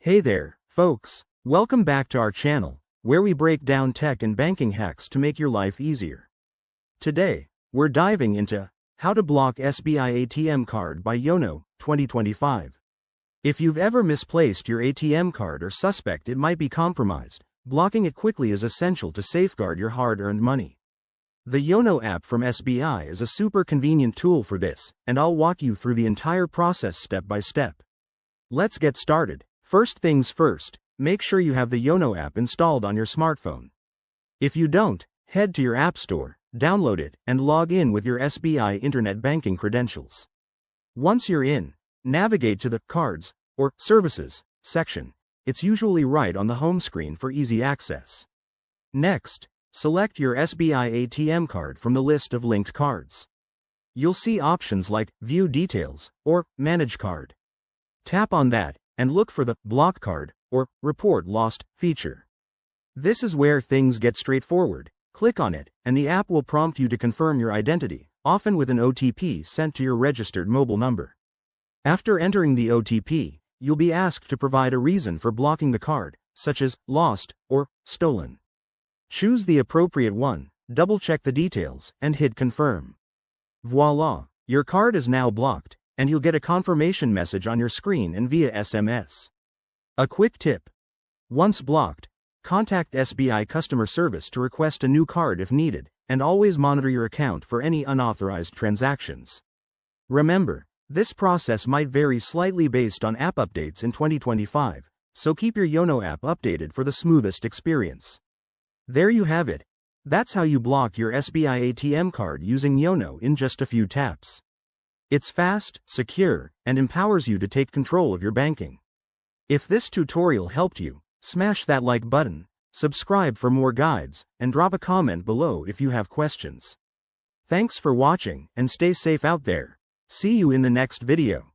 Hey there, folks. Welcome back to our channel, where we break down tech and banking hacks to make your life easier. Today, we're diving into how to block SBI ATM card by Yono 2025. If you've ever misplaced your ATM card or suspect it might be compromised, blocking it quickly is essential to safeguard your hard-earned money. The Yono app from SBI is a super convenient tool for this, and I'll walk you through the entire process step by step. Let's get started. First things first, make sure you have the Yono app installed on your smartphone. If you don't, head to your app store, download it, and log in with your SBI internet banking credentials. Once you're in, navigate to the Cards or Services section. It's usually right on the home screen for easy access. Next, select your SBI ATM card from the list of linked cards. You'll see options like View Details or Manage Card. Tap on that and look for the Block Card or Report Lost feature. This is where things get straightforward. Click on it, and the app will prompt you to confirm your identity, often with an OTP sent to your registered mobile number. After entering the OTP, you'll be asked to provide a reason for blocking the card, such as lost or stolen. Choose the appropriate one, double-check the details, and hit Confirm. Voila! Your card is now blocked, and you'll get a confirmation message on your screen and via SMS. A quick tip: once blocked, contact SBI customer service to request a new card if needed, and always monitor your account for any unauthorized transactions. Remember, this process might vary slightly based on app updates in 2025, so keep your Yono app updated for the smoothest experience. There you have it. That's how you block your SBI ATM card using Yono in just a few taps. It's fast, secure, and empowers you to take control of your banking. If this tutorial helped you, smash that like button, subscribe for more guides, and drop a comment below if you have questions. Thanks for watching, and stay safe out there. See you in the next video.